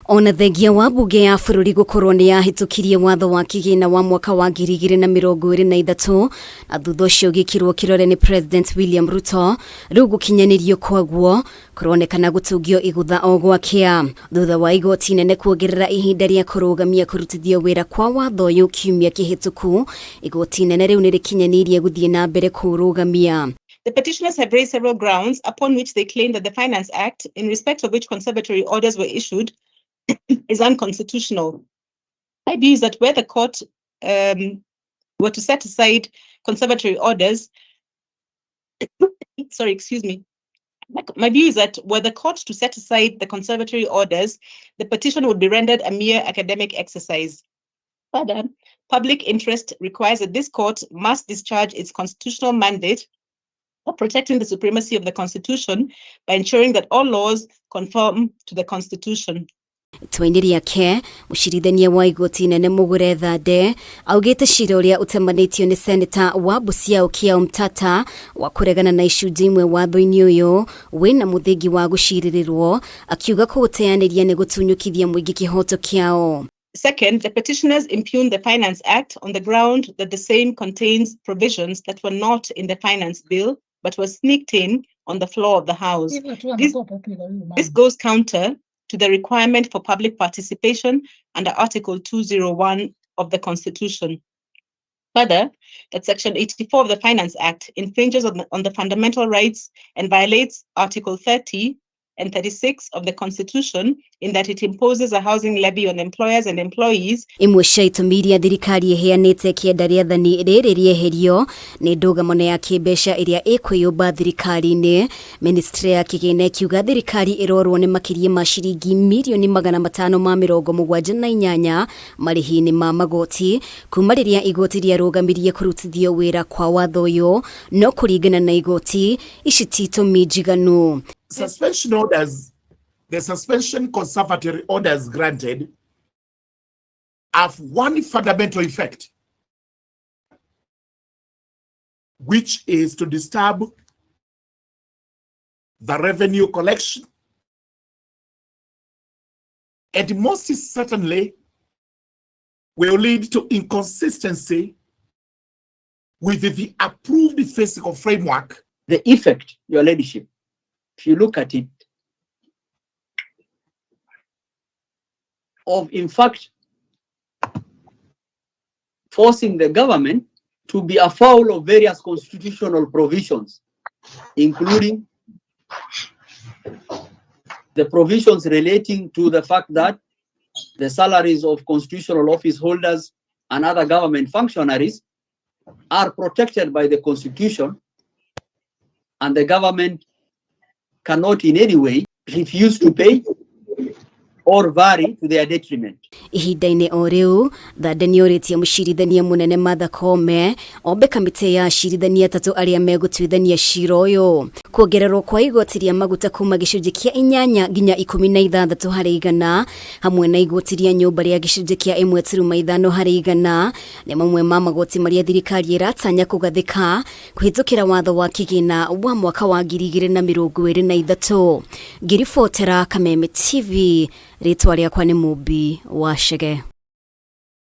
Ona thengia wa bunge ya bũrũri gũkorwo nĩ yahĩtũkirie watho wa kigina wa mwaka wa 2023 na thutha ũcio gĩkĩrwo kĩrore nĩ President William Ruto, rĩu gũkinyanĩrio kwaguo kũronekana gũtũngio Igutha o gwakĩa thutha wa igoti nene kuongerera ihinda rĩa kũrũgamia kurutithio wira kwa watho ũyũ kiumia kĩhĩtũku. Igoti nene rĩu nĩ rĩkinyanĩirie gũthiĩ na mbere kũrũgamia. The petitioners have raised several grounds upon which they claim that the Finance Act, in respect of which conservatory orders were issued, is unconstitutional. My view is that where the court were to set aside conservatory orders, my view is that were the court to set aside the conservatory orders, the petition would be rendered a mere academic exercise. Further, public interest requires that this court must discharge its constitutional mandate of protecting the supremacy of the Constitution by ensuring that all laws conform to the Constitution. Twaini riake mucirithania wa igoti nene Mugure Thande augite cira uria utemanitio ni seneta wa Busia Okiya Omtata wa kuregana na icunjĩ imwe watho-inĩ ũyũ wina muthingi wa guciririrwo akiuga kũũteanĩria nĩ gũtunyũkithia mũingĩ kĩhoto kĩao. Second, the petitioners impugn the Finance Act on the ground that the same contains provisions that were not in the Finance Bill but were sneaked in on the floor of the House. This goes counter to the requirement for public participation under Article 201 of the Constitution. Further, that Section 84 of the Finance Act infringes on the fundamental rights and violates Article 30 and 36 of the Constitution in that it imposes a housing levy on employers and employees. Imwe cia itũmi iria thirikari ĩheanĩte kĩenda rĩathani rĩrĩ rĩeherio nĩ ndũgamo ya kĩmbeca ĩrĩa ĩkwĩyũmba thirikari-inĩ. Ministry ya kigina ĩkiuga thirikari ĩrorwo nĩ makĩria ma ciringi mirioni 578 marĩhi-inĩ ma magoti kuma rĩrĩa igoti rĩarũgamirie kũrutithio wĩra kwa watho ũyũ, no kũringana na igoti ici ti itũmi njiganu. Suspension orders, the suspension conservatory orders granted have one fundamental effect, which is to disturb the revenue collection and most certainly will lead to inconsistency with the approved fiscal framework. The effect, Your Ladyship, if you look at it, of in fact forcing the government to be afoul of various constitutional provisions, including the provisions relating to the fact that the salaries of constitutional office holders and other government functionaries are protected by the Constitution, and the government cannot in any way refuse to pay or vary to their detriment. Ihinda-inĩ o rĩu Thande nĩorĩtie mũcirithania mũnene Martha Koome ombe kamĩtĩ ya acirithania atatũ arĩa megũtuithania cira ũyũ. Kuongererwo kwa igoti rĩa maguta kuma gĩcunjĩ kĩa 8 nginya 16 harĩ igana hamwe na igoti rĩa nyũmba rĩa gĩcunjĩ kĩa 1.5 harĩ igana nĩ mamwe ma magoti marĩa thirikari ĩratanya kũgathĩka kũhĩtũkĩra watho wa kigina wa mwaka wa 2023. Ngĩribotera Kameme TV, rĩtwa rĩakwa nĩ Mũmbi wa Chege.